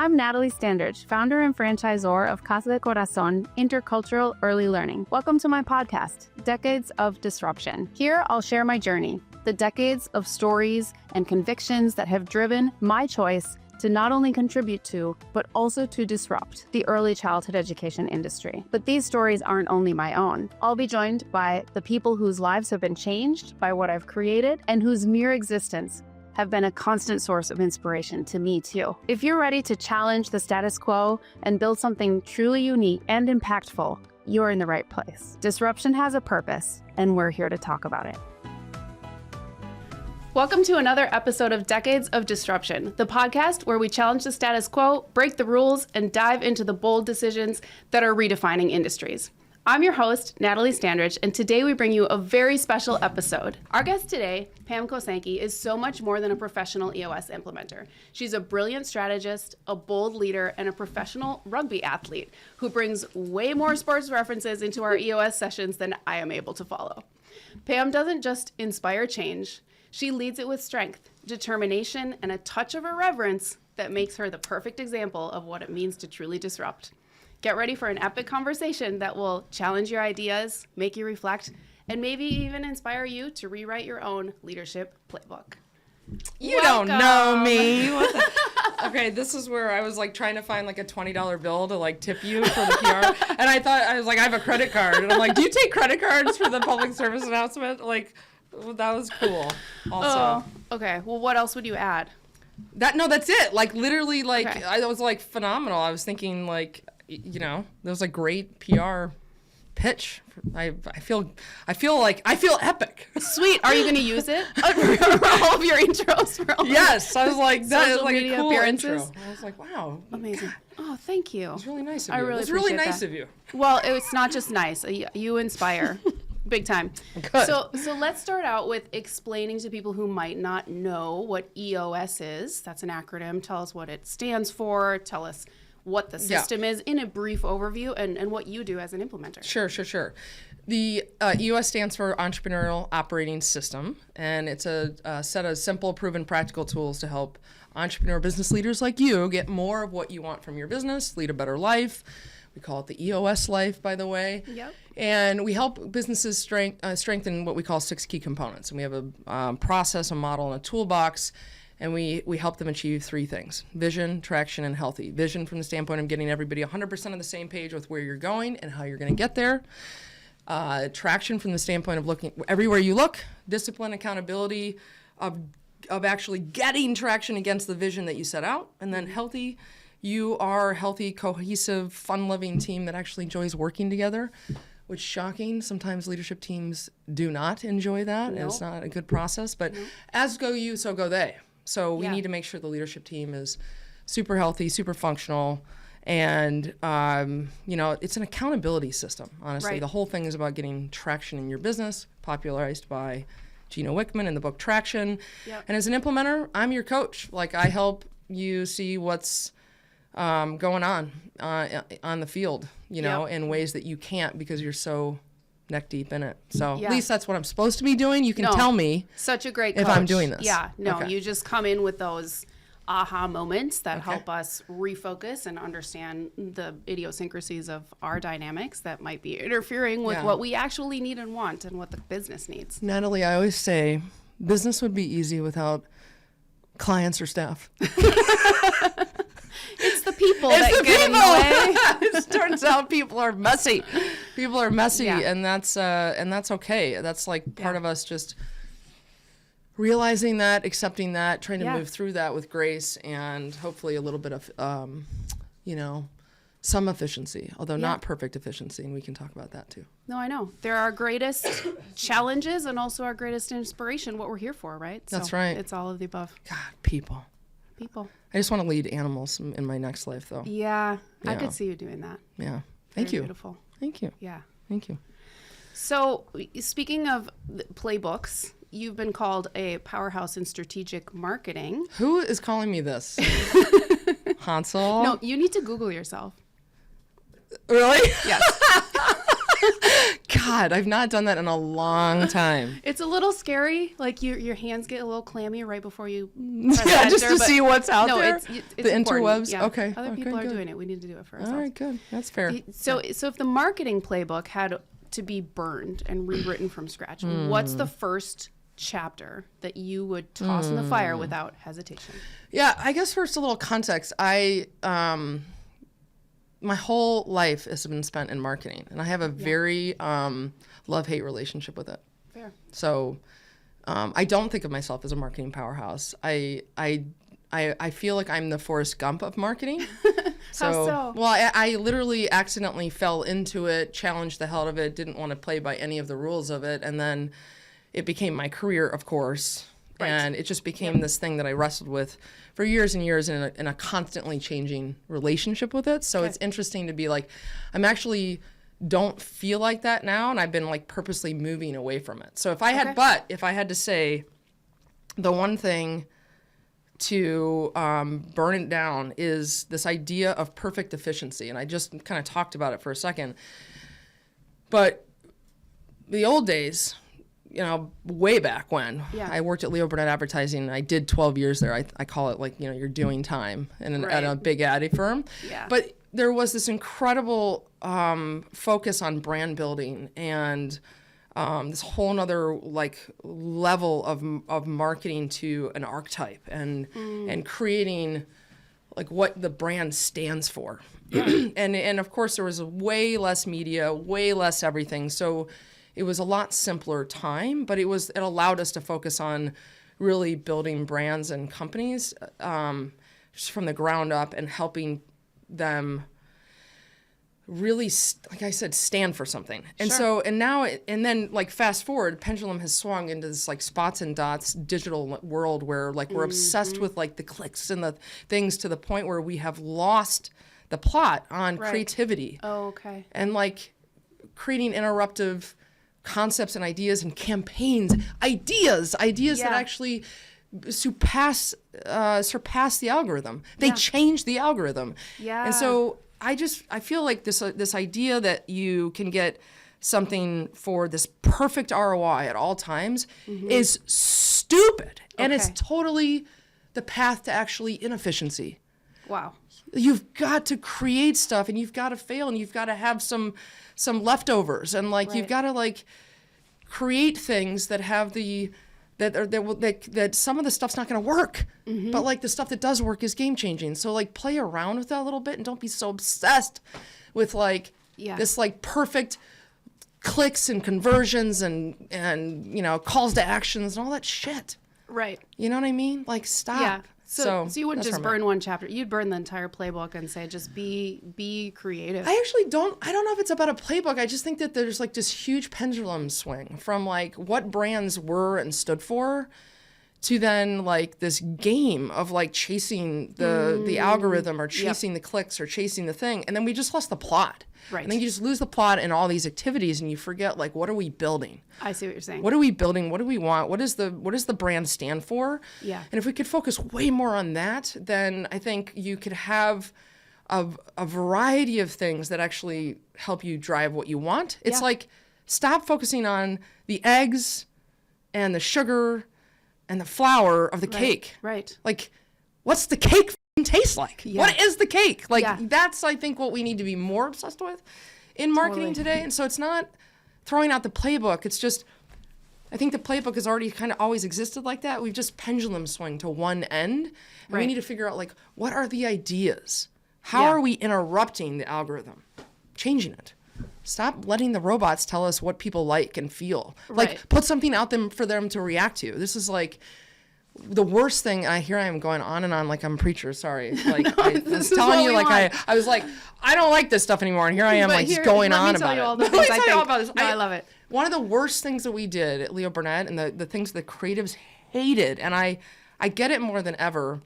I'm Natalie Standridge, founder and franchisor of Casa de Corazon Intercultural Early Learning. Welcome to my podcast, Decades of Disruption. Here, I'll share my journey, the decades of stories and convictions that have driven my choice to not only contribute to, but also to disrupt the early childhood education industry. But these stories aren't only my own. I'll be joined by the people whose lives have been changed by what I've created and whose mere existence have been a constant source of inspiration to me too. If you're ready to challenge the status quo and build something truly unique and impactful, you're in the right place. Disruption has a purpose, and we're here to talk about it. Welcome to another episode of Decades of Disruption, the podcast where we challenge the status quo, break the rules, and dive into the bold decisions that are redefining industries. I'm your host, Natalie Standridge, and today we bring you a very special episode. Our guest today, Pam Kosanke, is so much more than a professional EOS implementer. She's a brilliant strategist, a bold leader, and a professional rugby athlete who brings way more sports references into our EOS sessions than I am able to follow. Pam doesn't just inspire change, she leads it with strength, determination, and a touch of irreverence that makes her the perfect example of what it means to truly disrupt. Get ready for an epic conversation that will challenge your ideas, make you reflect, and maybe even inspire you to rewrite your own leadership playbook. You Welcome. Don't know me. Okay, this is where I was like trying to find like a $20 bill to like tip you for the PR. And I thought, I was like, I have a credit card. And I'm like, do you take credit cards for the public service announcement? Like, well, that was cool also. Oh, okay. Well, what else would you add? That's it. Like literally like, okay. I was like phenomenal. I was thinking like, you know, there was a great PR pitch. I feel epic. Sweet. Are you going to use it for all of your intros? Yes. I was like, that is like media a cool appearances. Intro. I was like, wow. Amazing. God. Oh, thank you. It was really nice of I you. really It was really appreciate nice that. of you. Well, it's not just nice. You inspire. Big time. Good. So let's start out with explaining to people who might not know what EOS is. That's an acronym. Tell us what it stands for. Tell us what the system is in a brief overview and what you do as an implementer. Sure. The EOS stands for Entrepreneurial Operating System, and it's a set of simple, proven, practical tools to help entrepreneur business leaders like you get more of what you want from your business, lead a better life. We call it the EOS life, by the way. Yep. And we help businesses strengthen what we call 6 key components. And we have a process, a model, and a toolbox. And we help them achieve 3 things: vision, traction, and healthy. Vision from the standpoint of getting everybody 100% on the same page with where you're going and how you're going to get there. Traction from the standpoint of looking everywhere you look. Discipline, accountability of actually getting traction against the vision that you set out. And then healthy, you are a healthy, cohesive, fun-loving team that actually enjoys working together. Which is shocking. Sometimes leadership teams do not enjoy that. Nope. And it's not a good process. But as go you, so go they. So we need to make sure the leadership team is super healthy, super functional, and it's an accountability system, honestly. Right. The whole thing is about getting traction in your business, popularized by Gino Wickman in the book Traction. Yep. And as an implementer, I'm your coach. Like, I help you see what's going on the field, in ways that you can't because you're so neck deep in it. So at least that's what I'm supposed to be doing. You can tell me such a great coach. If I'm doing this. Yeah, no, okay. You just come in with those aha moments that help us refocus and understand the idiosyncrasies of our dynamics that might be interfering with what we actually need and want and what the business needs. Natalie, I always say business would be easy without clients or staff. It's the people that get in the way. It turns out people are messy. And that's okay. That's like part of us just realizing that, accepting that, trying to move through that with grace and hopefully a little bit of, some efficiency, although not perfect efficiency, and we can talk about that too. No, I know. They're our greatest challenges and also our greatest inspiration, what we're here for, right? That's right. It's all of the above. God, people. I just want to lead animals in my next life, though. Yeah, I could see you doing that. Yeah. Thank you. Beautiful. Thank you. Yeah. Thank you. So, speaking of playbooks, you've been called a powerhouse in strategic marketing. Who is calling me this? Hansel? No, you need to Google yourself. Really? Yes. God, I've not done that in a long time. It's a little scary. Like your hands get a little clammy right before you press Yeah, enter, just to but see what's out no, there. it's The important. interwebs. Yeah. Okay. Other people are good. doing it. We need to do it for ourselves. All right, good. That's fair. So if the marketing playbook had to be burned and rewritten from scratch, what's the first chapter that you would toss in the fire without hesitation? Yeah, I guess first a little context. My whole life has been spent in marketing, and I have a very love-hate relationship with it. Fair. So I don't think of myself as a marketing powerhouse. I feel like I'm the Forrest Gump of marketing. How so? Well, I literally accidentally fell into it, challenged the hell out of it, didn't want to play by any of the rules of it, and then it became my career, of course. Right. And it just became this thing that I wrestled with for years and years in a constantly changing relationship with it. So it's interesting to be like, I'm actually don't feel like that now, and I've been like purposely moving away from it. So if I had to say the one thing to burn it down is this idea of perfect efficiency. And I just kind of talked about it for a second. But the old days, way back when I worked at Leo Burnett Advertising, I did 12 years there. I call it like, you're doing time at a big ad firm. Yeah. But there was this incredible focus on brand building and this whole nother like level of marketing to an archetype and creating like what the brand stands for. and of course there was way less media, way less everything. So it was a lot simpler time, but it allowed us to focus on really building brands and companies just from the ground up and helping them really, like I said, stand for something. And so, and now, and then like fast forward, pendulum has swung into this like spots and dots digital world where like we're obsessed with like the clicks and the things to the point where we have lost the plot on creativity. Oh, okay. And like creating interruptive concepts and ideas and campaigns, ideas that actually surpass the algorithm. They change the algorithm. Yeah. And so I feel like this idea that you can get something for this perfect ROI at all times is stupid. And it's totally the path to actually inefficiency. Wow. You've got to create stuff and you've got to fail and you've got to have some leftovers and like you've got to like create things that have that some of the stuff's not going to work, but like the stuff that does work is game changing. So like play around with that a little bit and don't be so obsessed with like this like perfect clicks and conversions and calls to actions and all that shit. Right. You know what I mean? Like stop. Yeah. So you wouldn't just burn one chapter. You'd burn the entire playbook and say, just be creative. I actually don't know if it's about a playbook. I just think that there's like this huge pendulum swing from like what brands were and stood for to then like this game of like chasing the algorithm or chasing the clicks or chasing the thing. And then we just lost the plot. Right. And then you just lose the plot in all these activities and you forget like, what are we building? I see what you're saying. What are we building? What do we want? What does the brand stand for? Yeah. And if we could focus way more on that, then I think you could have a variety of things that actually help you drive what you want. It's like, stop focusing on the eggs and the sugar and the flour of the cake. Right. Like, what's the cake taste like? What is the cake? Like, that's, I think, what we need to be more obsessed with in marketing today. And so it's not throwing out the playbook. It's just, I think the playbook has already kind of always existed like that. We've just pendulum swung to one end. And we need to figure out, like, what are the ideas? How are we interrupting the algorithm? Changing it. Stop letting the robots tell us what people like and feel. Like, put something out there for them to react to. This is like the worst thing. Here I am going on and on like I'm a preacher. Sorry. Like I was telling you, like I was like, I don't like this stuff anymore. And here I am, like just going on about it. Let me tell you all about this. I love it. One of the worst things that we did at Leo Burnett and the things that creatives hated, and I get it more than ever,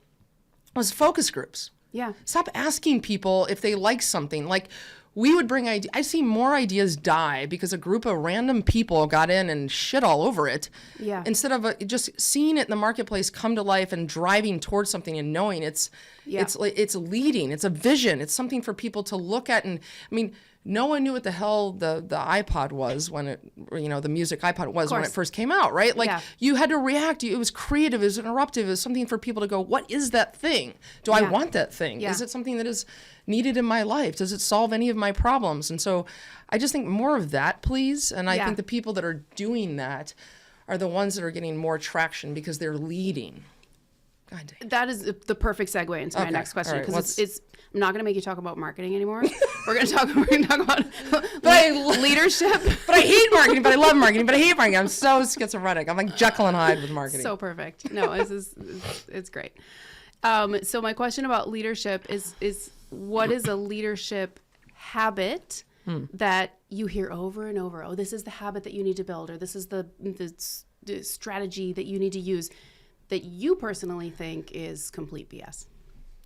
was focus groups. Yeah. Stop asking people if they like something. Like, we would bring ideas. I've seen more ideas die because a group of random people got in and shit all over it. Yeah. Instead of just seeing it in the marketplace come to life and driving towards something and knowing it's leading. It's a vision. It's something for people to look at. And I mean, no one knew what the hell the iPod was when it, the music iPod was when it first came out, right? Like you had to react. It was creative, it was interruptive, it was something for people to go, what is that thing? Do I want that thing? Is it something that is needed in my life? Does it solve any of my problems? And so I just think more of that, please. And I think the people that are doing that are the ones that are getting more traction because they're leading. God dang. That is the perfect segue into my next question, because it's I'm not going to make you talk about marketing anymore. We're going to talk about leadership. But I hate marketing, but I love marketing, but I hate marketing. I'm so schizophrenic. I'm like Jekyll and Hyde with marketing. So perfect. No, it's great. So my question about leadership is what is a leadership habit that you hear over and over? Oh, this is the habit that you need to build, or this is the strategy that you need to use that you personally think is complete BS?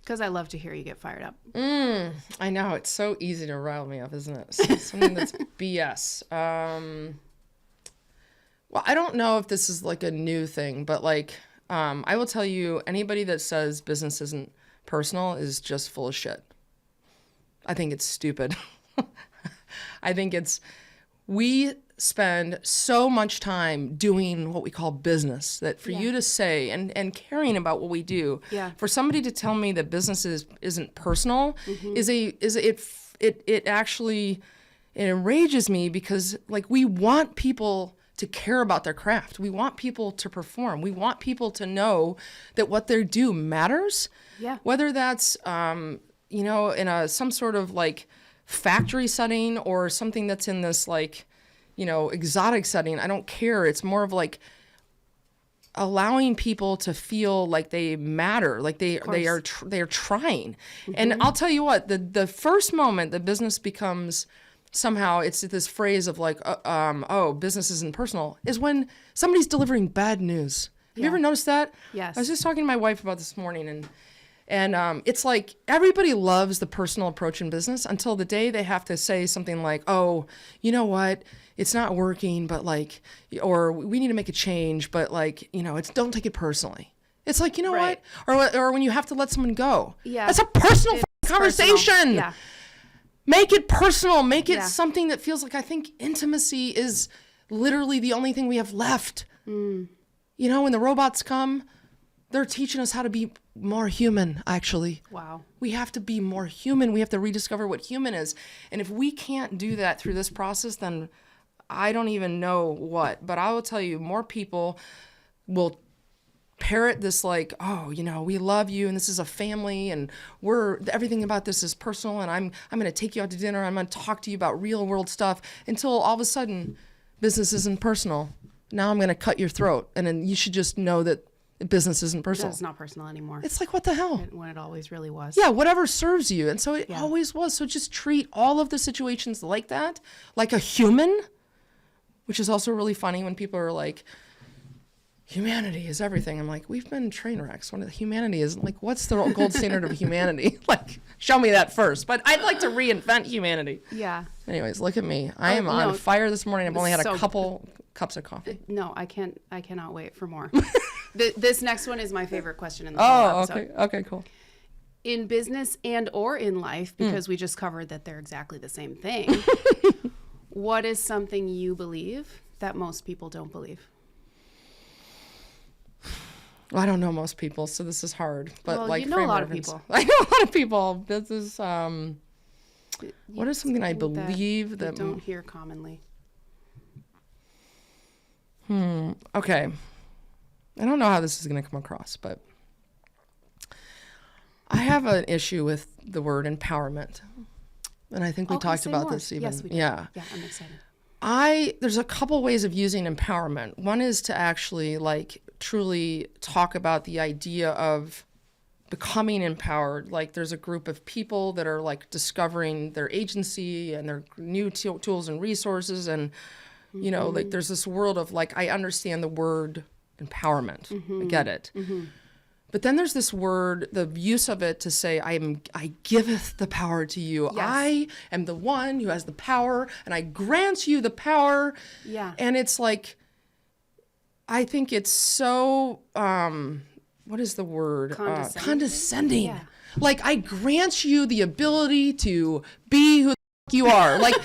Because I love to hear you get fired up. I know. It's so easy to rile me up, isn't it? Something that's BS. Well, I don't know if this is like a new thing, but like, I will tell you, anybody that says business isn't personal is just full of shit. I think it's stupid. I think we spend so much time doing what we call business that for you to say and caring about what we do, for somebody to tell me that business isn't personal it actually enrages me, because like we want people to care about their craft. We want people to perform. We want people to know that what they do matters. Yeah. Whether that's in some sort of like factory setting or something that's in this like exotic setting, I don't care. It's more of like allowing people to feel like they matter, like they are trying. And I'll tell you what, the first moment that business becomes somehow, it's this phrase of like, business isn't personal, is when somebody's delivering bad news. Have you ever noticed that? Yes. I was just talking to my wife about this morning, and it's like everybody loves the personal approach in business until the day they have to say something like, oh, you know what? It's not working, but like, or we need to make a change, but like, don't take it personally. It's like, you know what? Or when you have to let someone go. Yeah. That's a personal conversation. Personal. Yeah. Make it personal. Make it something that feels like, I think intimacy is literally the only thing we have left. When the robots come, they're teaching us how to be more human, actually. Wow. We have to be more human. We have to rediscover what human is. And if we can't do that through this process, then I don't even know what. But I will tell you, more people will parrot this like, oh, we love you and this is a family and everything about this is personal, and I'm going to take you out to dinner. I'm going to talk to you about real world stuff, until all of a sudden business isn't personal. Now I'm going to cut your throat. And then you should just know that business isn't personal. It's not personal anymore. It's like, what the hell? When it always really was. Yeah, whatever serves you. And so it always was. So just treat all of the situations like that, like a human, which is also really funny when people are like, humanity is everything. I'm like, we've been train wrecks. When humanity is like, what's the gold standard of humanity? Like, show me that first. But I'd like to reinvent humanity. Yeah. Anyways, look at me. I am on fire this morning. I've only had a couple cups of coffee. No, I cannot wait for more. This next one is my favorite question in the whole episode. Okay, cool. In business and or in life, because we just covered that they're exactly the same thing, what is something you believe that most people don't believe? Well, I don't know most people, so this is hard. But well, like, you know a lot of people. I know a lot of people. This is what is something I believe that don't hear commonly? Okay. I don't know how this is going to come across, but I have an issue with the word empowerment. And I think we talked about this even. Yes, we did. Yeah, I'm excited. There's a couple ways of using empowerment. One is to actually like truly talk about the idea of becoming empowered. Like there's a group of people that are like discovering their agency and their new tools and resources. And, like there's this world of like, I understand the word empowerment. I get it. But then there's this word, the use of it to say, I giveth the power to you. Yes. I am the one who has the power, and I grant you the power. Yeah. And it's like, I think it's so, what is the word? Condescending. Yeah. Like, I grant you the ability to be who you are. Like,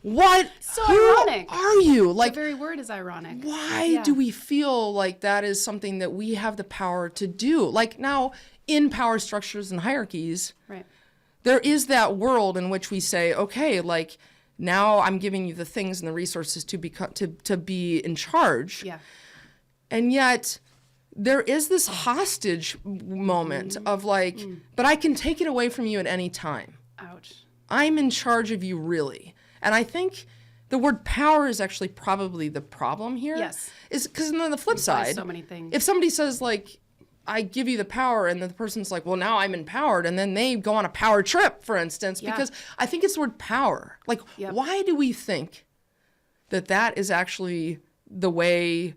what? So who ironic. are you? Like, The very word is ironic. why do we feel like that is something that we have the power to do? Like, now, in power structures and hierarchies, Right. there is that world in which we say, okay, like, now I'm giving you the things and the resources to be in charge. Yeah. And yet there is this hostage moment of like, but I can take it away from you at any time. Ouch. I'm in charge of you, really. And I think the word power is actually probably the problem here. Yes. Is because on the flip side, so many things. if somebody says like, I give you the power, and the person's like, well, now I'm empowered, and then they go on a power trip, for instance, because I think it's the word power. Like, why do we think that that is actually the way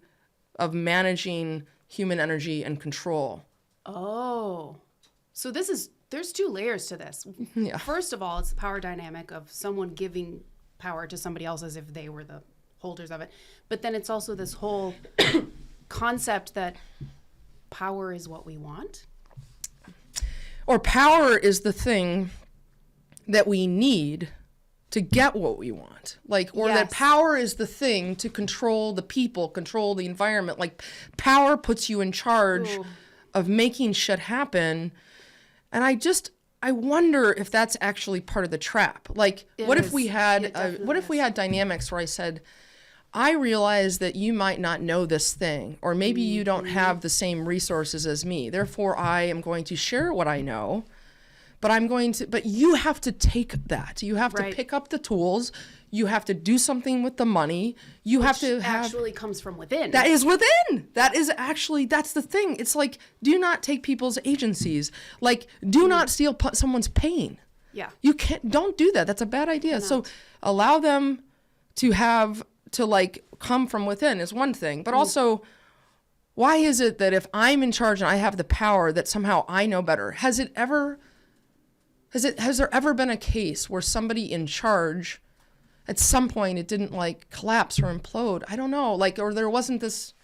of managing human energy and control? Oh, so there's two layers to this. Yeah. First of all, it's the power dynamic of someone giving power to somebody else as if they were the holders of it. But then it's also this whole concept that power is what we want. Or power is the thing that we need to get what we want. Like, or that power is the thing to control the people, control the environment. Like, power puts you in charge of making shit happen. And I wonder if that's actually part of the trap. Like, what if we had dynamics where I said, I realize that you might not know this thing, or maybe you don't have the same resources as me. Therefore, I am going to share what I know, but you have to take that. You have to pick up the tools. You have to do something with the money. You have to have actually comes from within. That is within. That is actually, that's the thing. It's like, do not take people's agencies. Like, do not steal someone's pain. Yeah. You don't do that. That's a bad idea. So allow them to like come from within is one thing, but also, why is it that if I'm in charge and I have the power that somehow I know better? Has there ever been a case where somebody in charge at some point it didn't like collapse or implode? I don't know, like, or there wasn't this,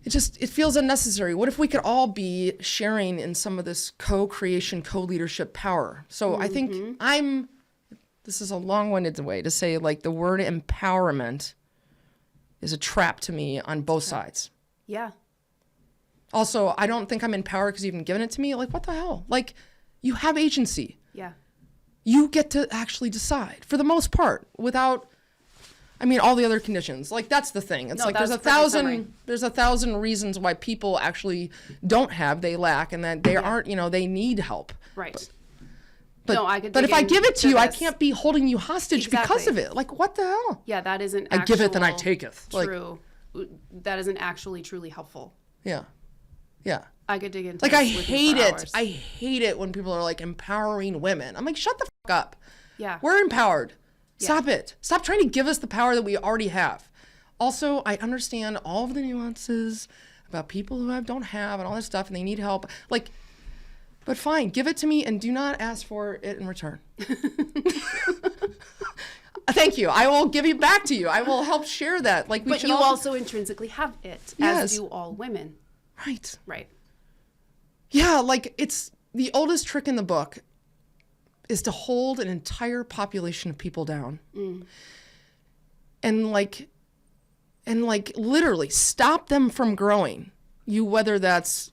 it feels unnecessary. What if we could all be sharing in some of this co-creation, co-leadership power? So I think this is a long-winded way to say, like, the word empowerment is a trap to me on both sides. Yeah. Also, I don't think I'm empowered because you've been given it to me. Like, what the hell? Like, you have agency. Yeah. You get to actually decide, for the most part, without, I mean, all the other conditions. Like, that's the thing. It's like there's a thousand reasons why people actually they lack, and that they aren't, they need help. Right. But if I give it to you, I can't be holding you hostage because of it. Like, what the hell? Yeah, that isn't I give it, then I taketh. True. That isn't actually truly helpful. Yeah. Yeah. I could dig into like, this I with you hate for it. hours. I hate it when people are like empowering women. I'm like, shut the fuck up. Yeah. We're empowered. Stop it. Stop trying to give us the power that we already have. Also, I understand all of the nuances about people who don't have and all this stuff, and they need help. Like, but fine, give it to me and do not ask for it in return. Thank you. I will give it back to you. I will help share that. Like, but you also intrinsically have it, as do all women. Right. Right. Yeah, like, it's the oldest trick in the book is to hold an entire population of people down. And like literally stop them from growing. Whether that's,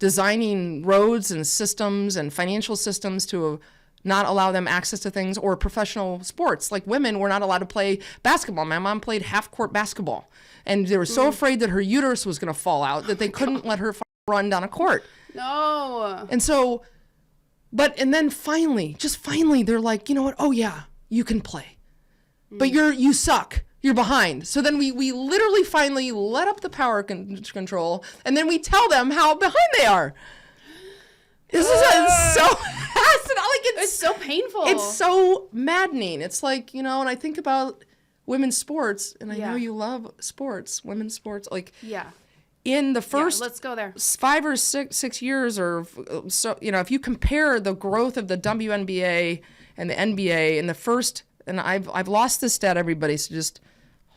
designing roads and systems and financial systems to not allow them access to things, or professional sports. Like, women were not allowed to play basketball. My mom played half-court basketball, and they were so afraid that her uterus was going to fall out that they couldn't let her run down a court. No. And so, and then finally, they're like, you know what? Oh yeah, you can play, but you suck. You're behind. So then we literally finally let up the power control, and then we tell them how behind they are. This is so it's so painful. It's so maddening. It's like, and I think about women's sports, and I know you love sports, women's sports. Like, in the first let's go there. 5 or 6 years, or so, if you compare the growth of the WNBA and the NBA in the first, and I've lost this stat, everybody, so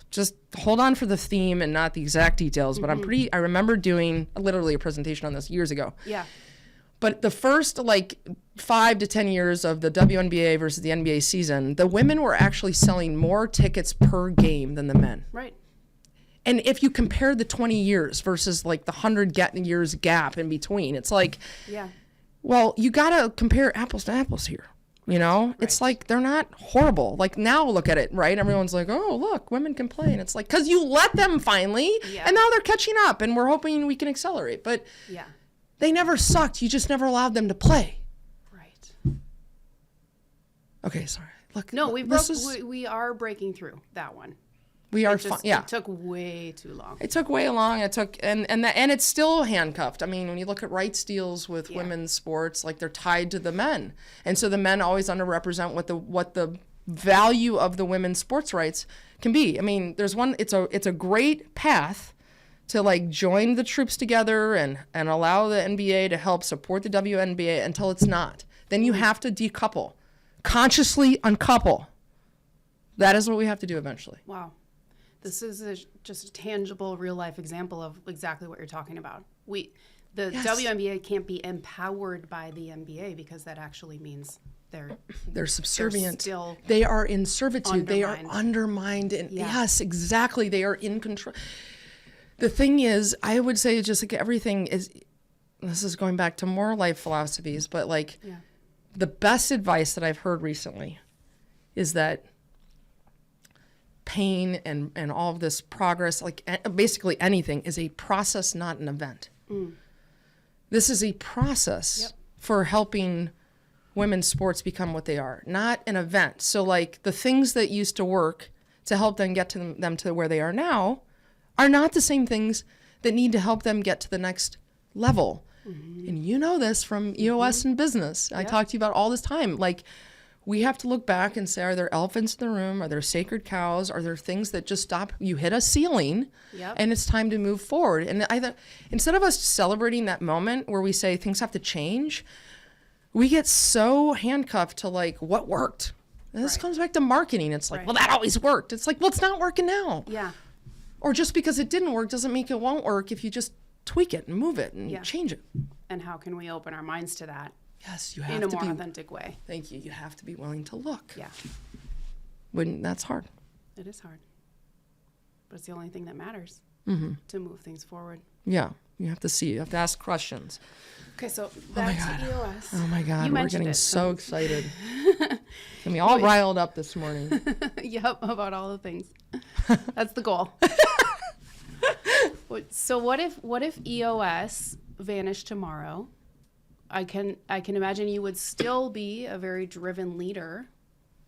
just hold on for the theme and not the exact details, but I remember doing literally a presentation on this years ago. Yeah. But the first 5 to 10 years of the WNBA versus the NBA season, the women were actually selling more tickets per game than the men. Right. And if you compare the 20 years versus the 100 years gap in between, it's well, you got to compare apples to apples here. Right. It's they're not horrible. Now look at it, right? Everyone's like, oh, look, women can play. And it's because you let them finally, and now they're catching up, and we're hoping we can accelerate. But they never sucked. You just never allowed them to play. Right. Okay, sorry. Look, no, we are breaking through that one. We are It took way too long. It took way long. It took and it's still handcuffed. I mean, when you look at rights deals with women's sports, they're tied to the men, and so the men always underrepresent what the value of the women's sports rights can be. I mean, there's one. It's a great path to join the troops together and allow the NBA to help support the WNBA until it's not. Then you have to decouple, consciously uncouple. That is what we have to do eventually. Wow. This is just a tangible, real-life example of exactly what you're talking about. The WNBA can't be empowered by the NBA because that actually means they're subservient. They are in servitude. They are undermined. And yes, exactly. They are in control. The thing is, I would say just everything is, this is going back to more life philosophies, but the best advice that I've heard recently is that pain and all of this progress, basically anything, is a process, not an event. This is a process for helping women's sports become what they are, not an event. So the things that used to work to help them get to them to where they are now are not the same things that need to help them get to the next level. And you know this from EOS and business. I talk to you about all this time. We have to look back and say, are there elephants in the room? Are there sacred cows? Are there things that just stop? You hit a ceiling, and it's time to move forward. And instead of us celebrating that moment where we say things have to change, we get so handcuffed to what worked. And this comes back to marketing. It's well, that always worked. It's well, it's not working now. Yeah. Or just because it didn't work doesn't mean it won't work if you just tweak it and move it and change it. And how can we open our minds to that? Yes, you have in to a more be, authentic way. Thank you. You have to be willing to look. Yeah. That's hard. It is hard. But it's the only thing that matters to move things forward. Yeah. You have to see. You have to ask questions. Okay, so back to EOS. Oh my God. We're getting so excited. Get me Oh, all riled up this morning. Yep, about all the things. That's the goal. So what if EOS vanished tomorrow? I can imagine you would still be a very driven leader.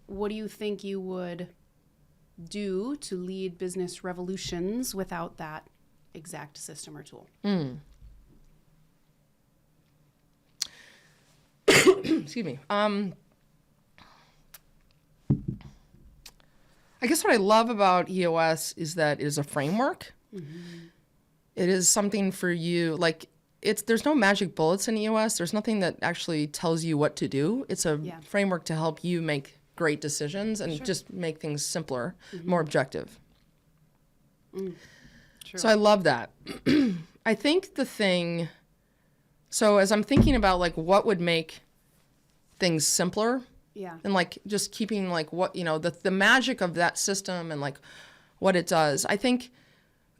What do you think you would do to lead business revolutions without that exact system or tool? Excuse me. I guess what I love about EOS is that it is a framework. It is something for you, there's no magic bullets in EOS. There's nothing that actually tells you what to do. It's a framework to help you make great decisions and just make things simpler, more objective. So I love that. I think so as I'm thinking about what would make things simpler, and just keeping what, the magic of that system and what it does, I think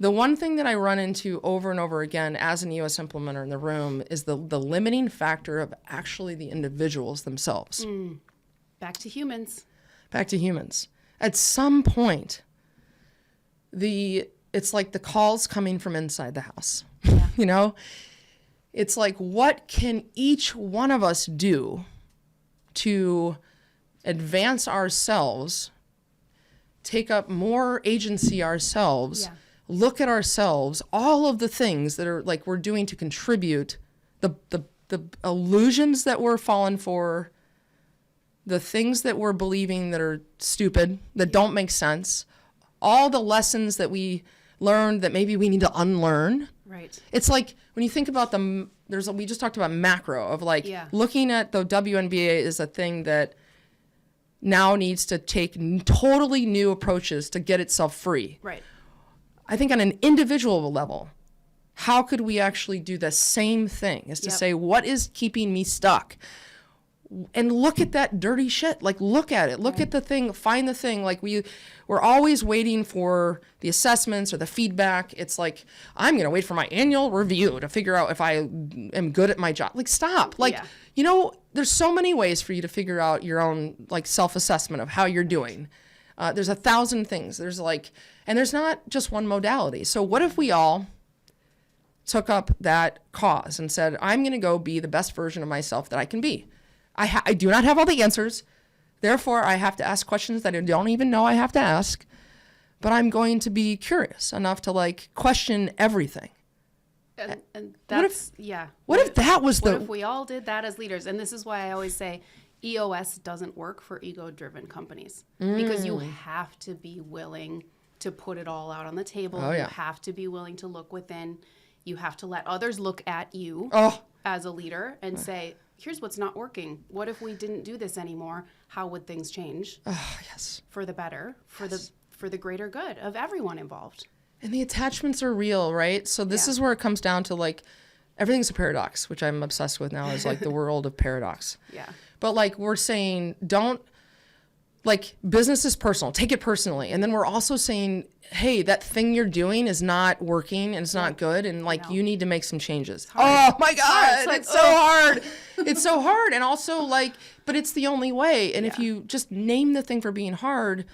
the one thing that I run into over and over again as an EOS implementer in the room is the limiting factor of actually the individuals themselves. Back to humans. At some point, it's the calls coming from inside the house. It's what can each one of us do to advance ourselves, take up more agency ourselves, look at ourselves, all of the things that are we're doing to contribute, the illusions that we're falling for, the things that we're believing that are stupid, that don't make sense, all the lessons that we learned that maybe we need to unlearn. Right. It's when you think about we just talked about macro of looking at the WNBA is a thing that now needs to take totally new approaches to get itself free. Right. I think on an individual level, how could we actually do the same thing? Is to say, what is keeping me stuck? And look at that dirty shit. Like, look at it. Look at the thing. Find the thing. Like, we're always waiting for the assessments or the feedback. It's like, I'm going to wait for my annual review to figure out if I am good at my job. Like, stop. Like, you know, there's so many ways for you to figure out your own, like, self-assessment of how you're doing. There's 1,000 things. There's like, and there's not just one modality. So what if we all took up that cause and said, I'm going to go be the best version of myself that I can be. I do not have all the answers. Therefore, I have to ask questions that I don't even know I have to ask. But I'm going to be curious enough to, like, question everything. And that's, What if that was What if we all did that as leaders? And this is why I always say EOS doesn't work for ego-driven companies. Because you have to be willing to put it all out on the table. You have to be willing to look within. You have to let others look at you as a leader and say, here's what's not working. What if we didn't do this anymore? How would things change? For the better, for the greater good of everyone involved. And the attachments are real, right? So this is where it comes down to, like, everything's a paradox, which I'm obsessed with now, is like the world of paradox. But, like, we're saying, don't, like, business is personal. Take it personally. And then we're also saying, hey, that thing you're doing is not working and it's not good. And, like, you need to make some changes. Oh, my God. It's so hard. It's so hard. And also, like, but it's the only way. And if you just name the thing for being hard, I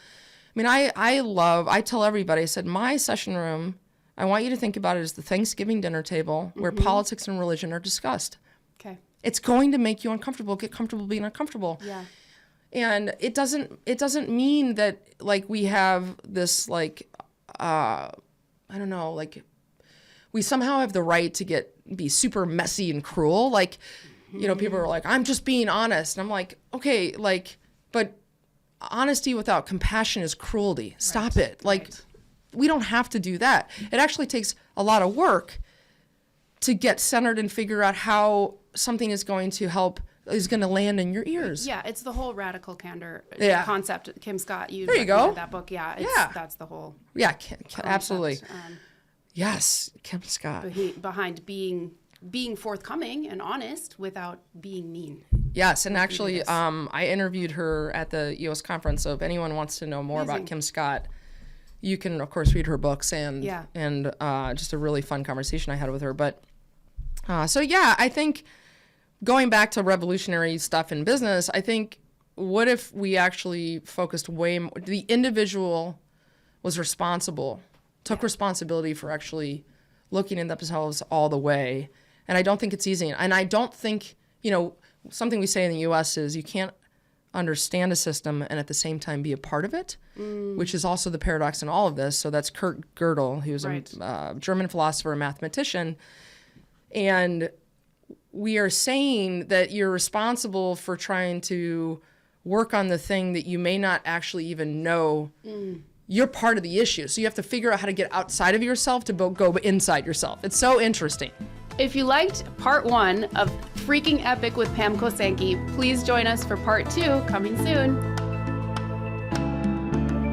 mean, I tell everybody, I said, my session room, I want you to think about it as the Thanksgiving dinner table where politics and religion are discussed. Okay. It's going to make you uncomfortable. Get comfortable being uncomfortable. And it doesn't mean that, like, we have this, like, I don't know, like, we somehow have the right to be super messy and cruel. Like, you know, people are like, I'm just being honest. And I'm like, okay, like, but honesty without compassion is cruelty. Stop it. Like, we don't have to do that. It actually takes a lot of work to get centered and figure out how something is going to land in your ears. Yeah, it's the whole radical candor concept. Kim Scott used that book. That's the whole absolutely. Yes, Kim Scott. Behind being forthcoming and honest without being mean. Yes, and actually, I interviewed her at the EOS conference. So if anyone wants to know more about Kim Scott, you can, of course, read her books and just a really fun conversation I had with her. But I think, going back to revolutionary stuff in business, I think, what if we actually focused way more, the individual was took responsibility for actually looking at themselves all the way. And I don't think it's easy. And I don't think, you know, something we say in the U.S. is you can't understand a system and at the same time be a part of it, which is also the paradox in all of this. So that's Kurt Gödel, who's a German philosopher and mathematician. And we are saying that you're responsible for trying to work on the thing that you may not actually even know you're part of the issue. So you have to figure out how to get outside of yourself to go inside yourself. It's so interesting. If you liked part 1 of Freaking Epic with Pam Kosanke, please join us for part 2 coming soon.